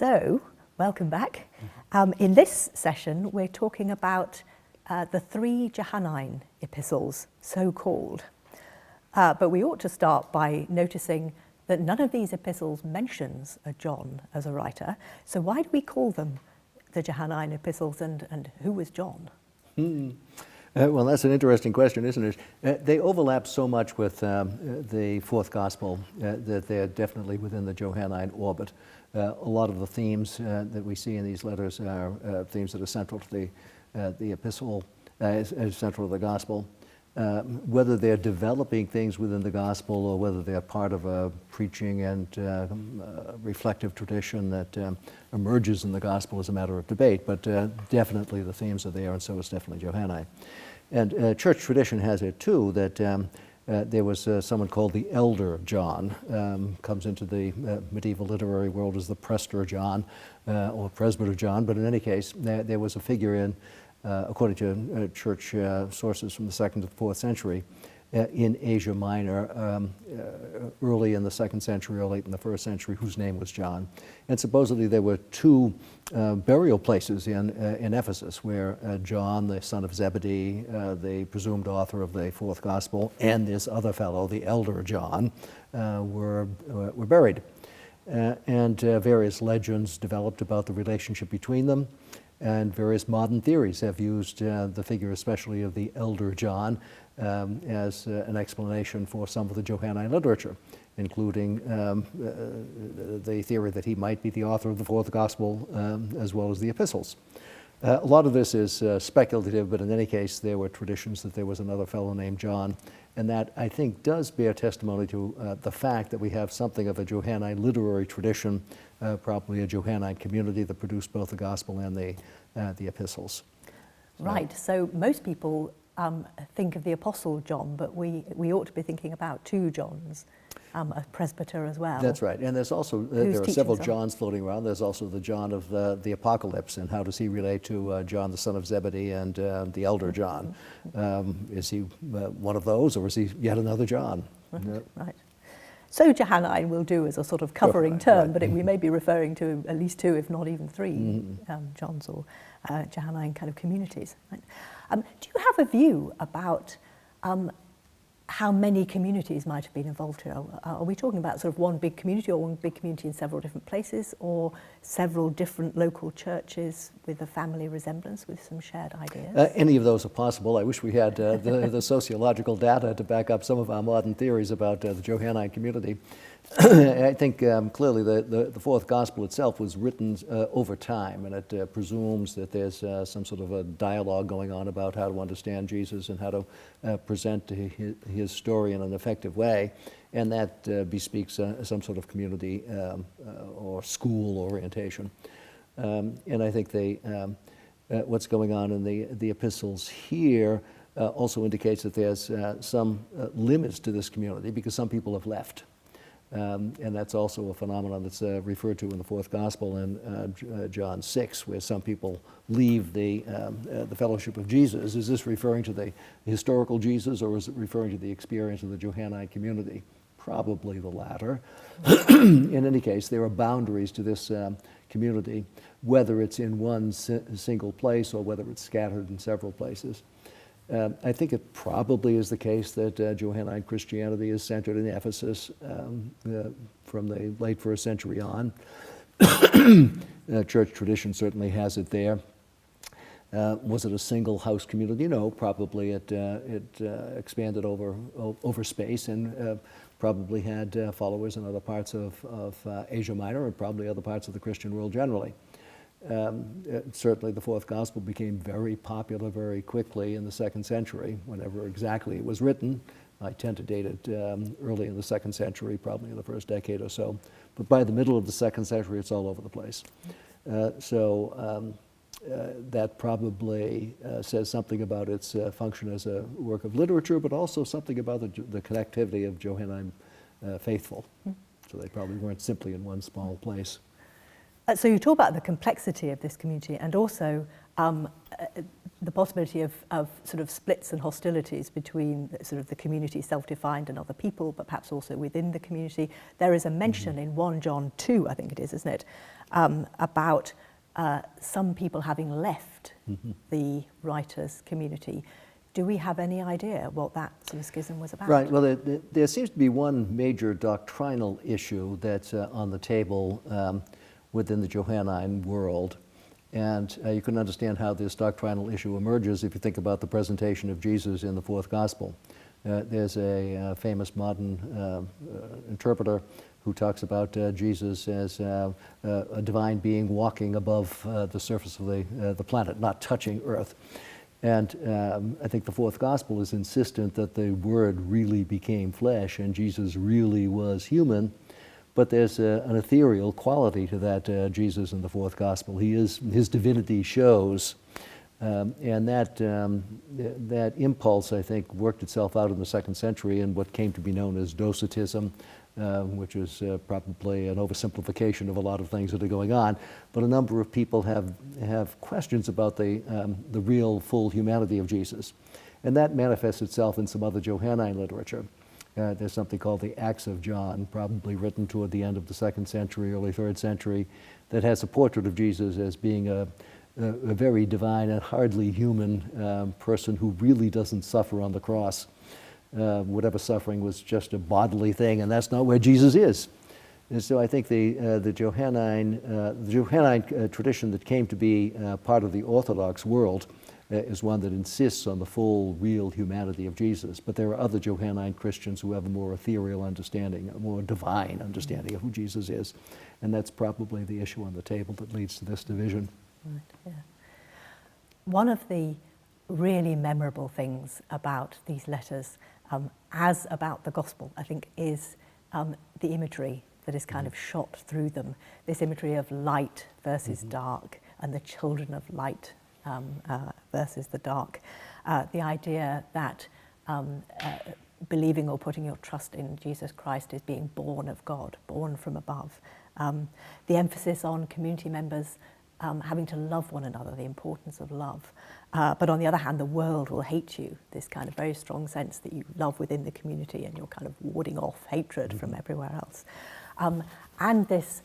So, welcome back. In this session, we're talking about the three Johannine epistles, so called. But we ought to start by noticing that none of these epistles mentions a John as a writer. So why do we call them the Johannine epistles, and who was John? Well, that's an interesting question, isn't it? They overlap so much with the fourth gospel that they're definitely within the Johannine orbit. A lot of the themes that we see in these letters are themes that are central to the epistle, central to the gospel. Whether they're developing things within the gospel or whether they're part of a preaching and reflective tradition that emerges in the gospel is a matter of debate, but definitely the themes are there, and so is definitely Johannine. And church tradition has it too, that there was someone called the Elder John, comes into the medieval literary world as the Prester John or Presbyter John, but in any case, there was a figure in according to church sources from the 2nd to the 4th century, in Asia Minor, early in the 2nd century or late in the 1st century, whose name was John. And supposedly there were two burial places in Ephesus where John, the son of Zebedee, the presumed author of the fourth gospel, and this other fellow, the elder John, were buried. And various legends developed about the relationship between them. And various modern theories have used the figure, especially of the Elder John, as an explanation for some of the Johannine literature, including the theory that he might be the author of the fourth gospel as well as the epistles. A lot of this is speculative, but in any case, there were traditions that there was another fellow named John, and that, I think, does bear testimony to the fact that we have something of a Johannine literary tradition, probably a Johannine community that produced both the gospel and the epistles. Right, so most people think of the Apostle John, but we ought to be thinking about two Johns, a presbyter as well. That's right, and there's also, there are several Johns floating around. There's also the John of the Apocalypse, and how does he relate to John, the son of Zebedee, and the elder John? Is he one of those, or is he yet another John? Right. So Johannine will do as a sort of covering term, but we may be referring to at least two, if not even three, Johns or Johannine kind of communities. Right? Do you have a view about how many communities might have been involved here? Are we talking about sort of one big community, or one big community in several different places, or several different local churches with a family resemblance, with some shared ideas? Any of those are possible. I wish we had the sociological data to back up some of our modern theories about the Johannine community. I think clearly the fourth gospel itself was written over time, and it presumes that there's some sort of a dialogue going on about how to understand Jesus and how to present his story in an effective way, and that bespeaks some sort of community or school orientation. And I think what's going on in the epistles here also indicates that there's some limits to this community, because some people have left. And that's also a phenomenon that's referred to in the fourth gospel in John 6, where some people leave the fellowship of Jesus. Is this referring to the historical Jesus, or is it referring to the experience of the Johannine community? Probably the latter. In any case, there are boundaries to this community, whether it's in one single place or whether it's scattered in several places. I think it probably is the case that Johannine Christianity is centered in Ephesus from the late 1st century on. Church tradition certainly has it there. Was it a single house community? No, probably it expanded over space, and probably had followers in other parts of Asia Minor, and probably other parts of the Christian world generally. Certainly the fourth gospel became very popular very quickly in the 2nd century, whenever exactly it was written. I tend to date it early in the 2nd century, probably in the first decade or so. But by the middle of the 2nd century, it's all over the place. That probably says something about its function as a work of literature, but also something about the connectivity of Johannine faithful. So they probably weren't simply in one small place. So you talk about the complexity of this community and also the possibility of sort of splits and hostilities between sort of the community self-defined and other people, but perhaps also within the community. There is a mention in 1 John 2, I think it is, isn't it, about some people having left the writers' community. Do we have any idea what that sort of schism was about? Right. Well, there seems to be one major doctrinal issue that's on the table within the Johannine world. And you can understand how this doctrinal issue emerges if you think about the presentation of Jesus in the fourth gospel. There's a famous modern interpreter who talks about Jesus as a divine being walking above the surface of the planet, not touching earth. And I think the fourth gospel is insistent that the Word really became flesh and Jesus really was human. But there's an ethereal quality to that Jesus in the fourth gospel. His divinity shows, and that impulse, I think, worked itself out in the second century in what came to be known as Docitism, which is probably an oversimplification of a lot of things that are going on. But a number of people have questions about the real, full humanity of Jesus, and that manifests itself in some other Johannine literature. There's something called the Acts of John, probably written toward the end of the second century, early third century, that has a portrait of Jesus as being a very divine and hardly human person who really doesn't suffer on the cross. Whatever suffering was just a bodily thing, and that's not where Jesus is. And so I think the Johannine tradition that came to be part of the Orthodox world is one that insists on the full, real humanity of Jesus. But there are other Johannine Christians who have a more ethereal understanding, a more divine understanding of who Jesus is. And that's probably the issue on the table that leads to this division. Right, yeah. One of the really memorable things about these letters, as about the gospel, I think, is the imagery that is kind of shot through them. This imagery of light versus dark, and the children of light versus the dark. The idea that believing or putting your trust in Jesus Christ is being born of God, born from above. The emphasis on community members having to love one another, the importance of love. But on the other hand, the world will hate you, this kind of very strong sense that you love within the community and you're kind of warding off hatred from everywhere else. And this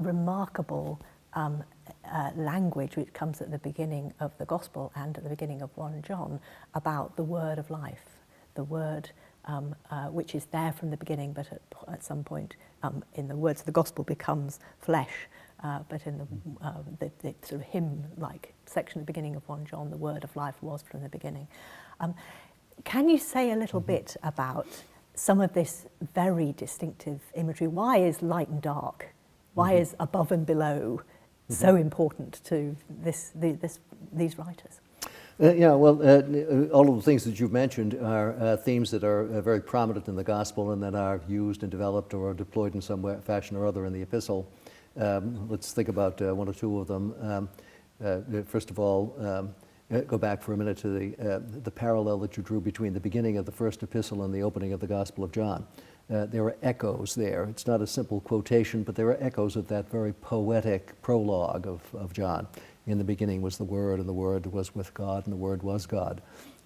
remarkable language which comes at the beginning of the Gospel and at the beginning of 1 John about the word of life, the word which is there from the beginning, but at some point in the words of the Gospel becomes flesh. But in the sort of hymn-like section at the beginning of 1 John, the word of life was from the beginning. Can you say a little bit about some of this very distinctive imagery? Why is light and dark? Why is above and below so important to these writers? All of the things that you've mentioned are themes that are very prominent in the gospel and that are used and developed or deployed in some way, fashion or other in the epistle. Let's think about one or two of them. First of all, go back for a minute to the parallel that you drew between the beginning of the first epistle and the opening of the Gospel of John. There are echoes there. It's not a simple quotation, but there are echoes of that very poetic prologue of John. In the beginning was the Word, and the Word was with God, and the Word was God.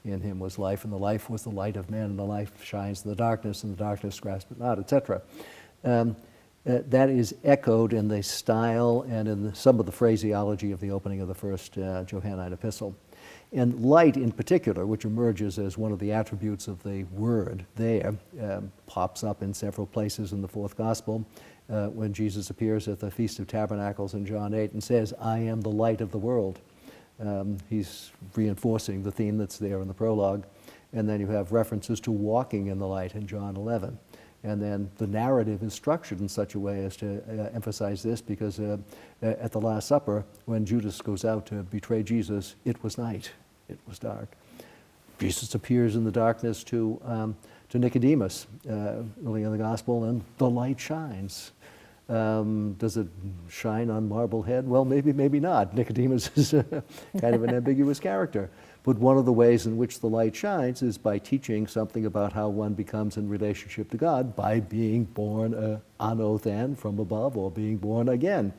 In him was life, and the life was the light of men, and the life shines in the darkness, and the darkness grasped it not, etc. That is echoed in the style and in some of the phraseology of the opening of the first Johannine epistle. And light in particular, which emerges as one of the attributes of the word there, pops up in several places in the fourth gospel when Jesus appears at the Feast of Tabernacles in John 8 and says, "I am the light of the world." He's reinforcing the theme that's there in the prologue. And then you have references to walking in the light in John 11. And then the narrative is structured in such a way as to emphasize this, because at the Last Supper, when Judas goes out to betray Jesus, it was night, it was dark. Jesus appears in the darkness to Nicodemus early in the Gospel, and the light shines. Does it shine on marble head? Well, maybe not. Nicodemus is kind of an ambiguous character. But one of the ways in which the light shines is by teaching something about how one becomes in relationship to God by being born anothen from above, or being born again.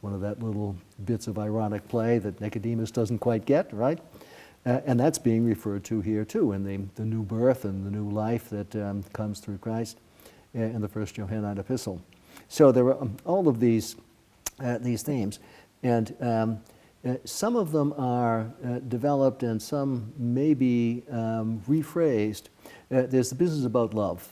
one of that little bits of ironic play that Nicodemus doesn't quite get, right? And that's being referred to here too, in the new birth and the new life that comes through Christ in the first Johannine epistle. So there are all of these themes, and some of them are developed and some may be rephrased. There's the business about love.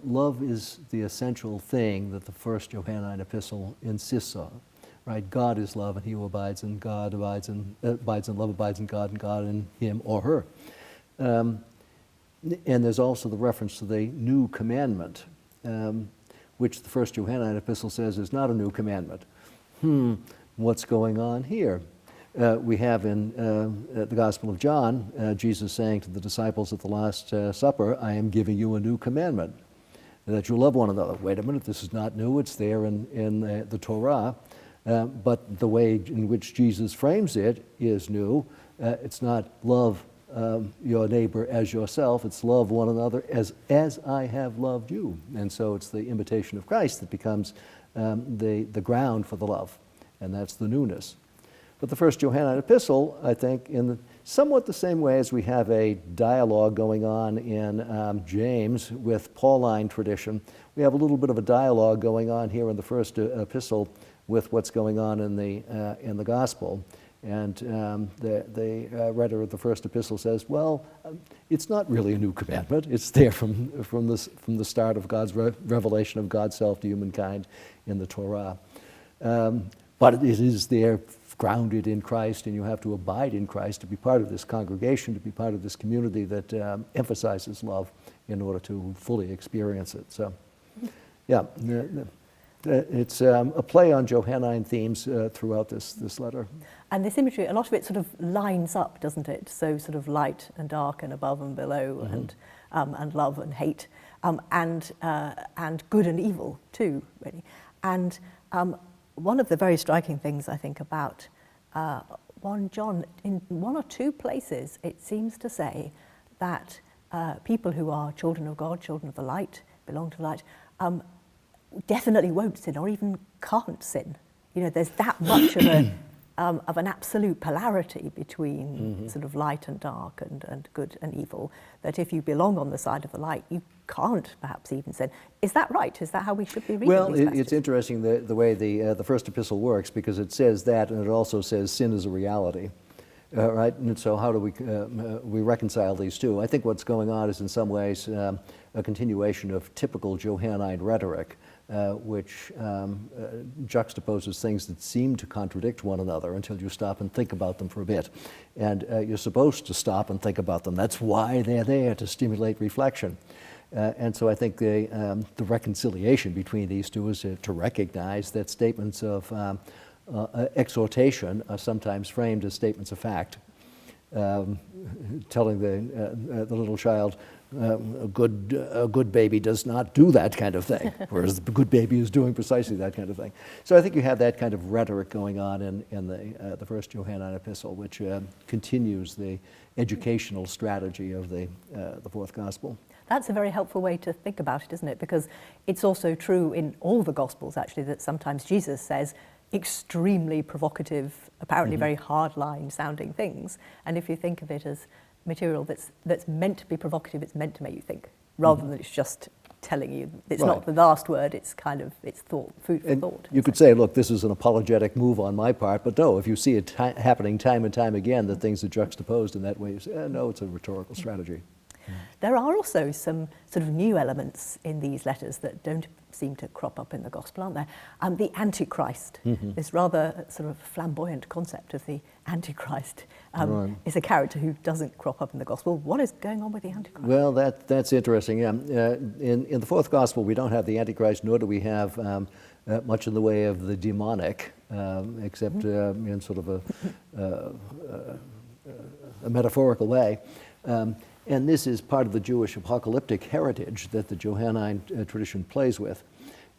Love is the essential thing that the first Johannine epistle insists on. Right? God is love, and he who abides in God abides in love, abides in God, and God in him or her. And there's also the reference to the new commandment, which the first Johannine epistle says is not a new commandment. What's going on here? We have in the Gospel of John, Jesus saying to the disciples at the Last Supper, I am giving you a new commandment, that you love one another. Wait a minute, this is not new, it's there in the Torah. But the way in which Jesus frames it is new. It's not love your neighbor as yourself, it's love one another as I have loved you. And so it's the imitation of Christ that becomes the ground for the love, and that's the newness. But the first Johannine epistle, I think, in somewhat the same way as we have a dialogue going on in James with Pauline tradition, we have a little bit of a dialogue going on here in the first epistle with what's going on in the gospel. And the writer of the first epistle says, well, it's not really a new commandment. It's there from the start of God's revelation of God's self to humankind in the Torah. But it is there grounded in Christ, and you have to abide in Christ to be part of this congregation, to be part of this community that emphasizes love in order to fully experience it. So, yeah. It's a play on Johannine themes throughout this letter. And this imagery, a lot of it sort of lines up, doesn't it? So sort of light and dark and above and below, and love and hate, and good and evil too, really. And one of the very striking things I think about 1 John, in one or two places, it seems to say that people who are children of God, children of the light, belong to the light, definitely won't sin or even can't sin. You know, there's that much of an absolute polarity between sort of light and dark and good and evil, that if you belong on the side of the light, you can't perhaps even sin. Is that right? Is that how we should be reading well, these passages? It's interesting the way the first epistle works, because it says that, and it also says sin is a reality. Right, and so how do we reconcile these two? I think what's going on is in some ways a continuation of typical Johannine rhetoric, which juxtaposes things that seem to contradict one another until you stop and think about them for a bit. And you're supposed to stop and think about them. That's why they're there, to stimulate reflection. And so I think the reconciliation between these two is to recognize that statements of exhortation are sometimes framed as statements of fact, telling the little child, a good baby does not do that kind of thing, whereas the good baby is doing precisely that kind of thing. So I think you have that kind of rhetoric going on in the first Johannine epistle, which continues the educational strategy of the fourth gospel. That's a very helpful way to think about it, isn't it? Because it's also true in all the Gospels, actually, that sometimes Jesus says extremely provocative, apparently very hard-line sounding things. And if you think of it as material that's meant to be provocative, it's meant to make you think, rather than it's just telling you. It's not the last word, it's kind of, it's thought, food for thought. You could say, look, this is an apologetic move on my part, but no, if you see it happening time and time again, that things are juxtaposed in that way, you say, no, it's a rhetorical strategy. There are also some sort of new elements in these letters that don't seem to crop up in the Gospel, aren't there? The Antichrist, this rather sort of flamboyant concept of the Antichrist, is a character who doesn't crop up in the Gospel. What is going on with the Antichrist? Well, that's interesting. Yeah. In the fourth Gospel, we don't have the Antichrist, nor do we have much in the way of the demonic, except in sort of a metaphorical way. And this is part of the Jewish apocalyptic heritage that the Johannine tradition plays with.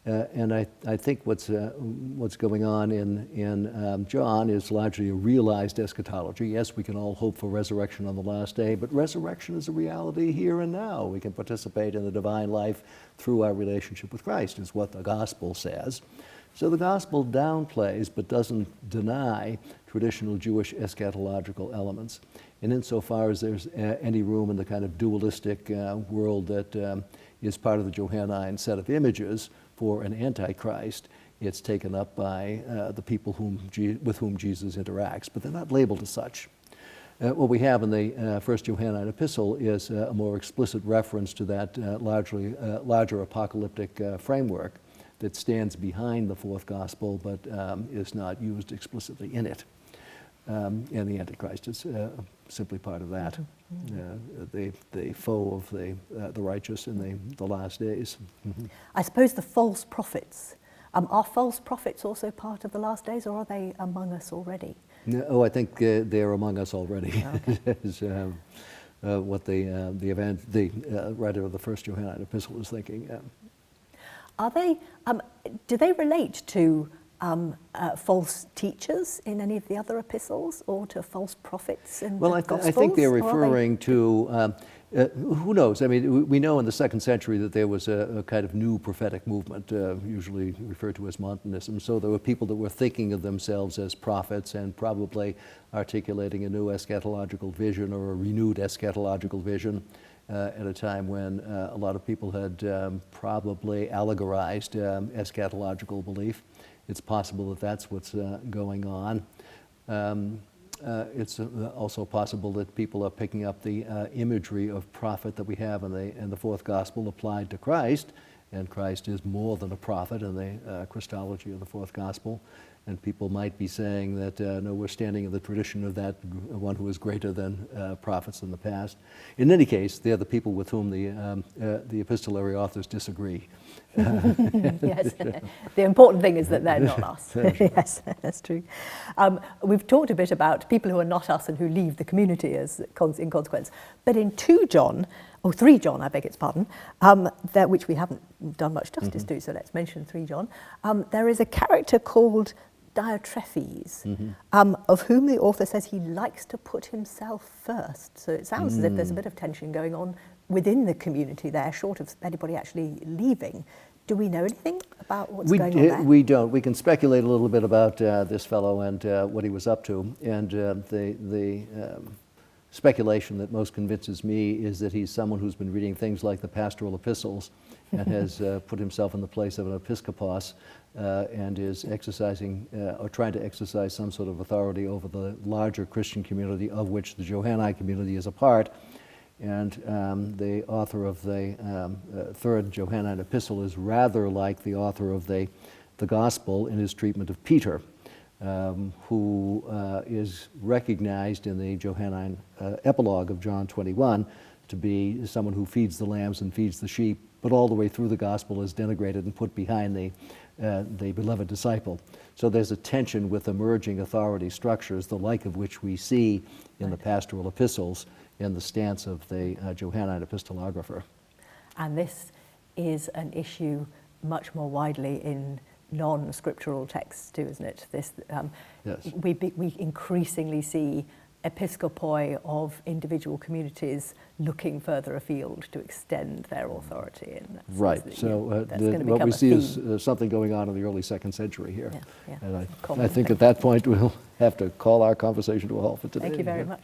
And I think what's going on in John is largely a realized eschatology. Yes, we can all hope for resurrection on the last day, but resurrection is a reality here and now. We can participate in the divine life through our relationship with Christ, is what the gospel says. So the gospel downplays but doesn't deny traditional Jewish eschatological elements. And insofar as there's any room in the kind of dualistic world that is part of the Johannine set of images for an Antichrist, it's taken up by the people with whom Jesus interacts, but they're not labeled as such. What we have in the first Johannine epistle is a more explicit reference to that larger apocalyptic framework that stands behind the fourth gospel but is not used explicitly in it. And the Antichrist is simply part of that, the foe of the righteous in the last days. Mm-hmm. I suppose the false prophets, are false prophets also part of the last days, or are they among us already? No, I think they're among us already. Okay. is what the writer of the first Johannine epistle is thinking. Are they? Do they relate to false teachers in any of the other epistles, or to false prophets in the Gospels? I think they're referring to, who knows? I mean, we know in the second century that there was a kind of new prophetic movement, usually referred to as Montanism. So there were people that were thinking of themselves as prophets and probably articulating a new eschatological vision or a renewed eschatological vision at a time when a lot of people had probably allegorized eschatological belief. It's possible that that's what's going on. It's also possible that people are picking up the imagery of prophet that we have in the fourth gospel applied to Christ, and Christ is more than a prophet in the Christology of the fourth gospel. And people might be saying that, no, we're standing in the tradition of that one who is greater than prophets in the past. In any case, they're the people with whom the epistolary authors disagree. Yes, the important thing is that they're not us. Yes, that's true. We've talked a bit about people who are not us and who leave the community in consequence. But in 3 John, I beg its pardon, which we haven't done much justice to, so let's mention 3 John, there is a character called Diotrephes, of whom the author says he likes to put himself first. So it sounds as if there's a bit of tension going on within the community there, short of anybody actually leaving. Do we know anything about what's going on there? We don't. We can speculate a little bit about this fellow and what he was up to. And the speculation that most convinces me is that he's someone who's been reading things like the pastoral epistles and has put himself in the place of an episkopos and is exercising or trying to exercise some sort of authority over the larger Christian community of which the Johannine community is a part. And the author of the third Johannine epistle is rather like the author of the Gospel in his treatment of Peter, who is recognized in the Johannine epilogue of John 21 to be someone who feeds the lambs and feeds the sheep, but all the way through the Gospel is denigrated and put behind the beloved disciple. So there's a tension with emerging authority structures, the like of which we see in the pastoral epistles in the stance of the Johannine epistolographer. And this is an issue much more widely in non-scriptural texts too, isn't it? This, yes. We increasingly see episcopoi of individual communities looking further afield to extend their authority. And right, so what we see is something going on in the early second century here. Yeah, and I think at that point we'll have to call our conversation to a halt for today. Thank you very much.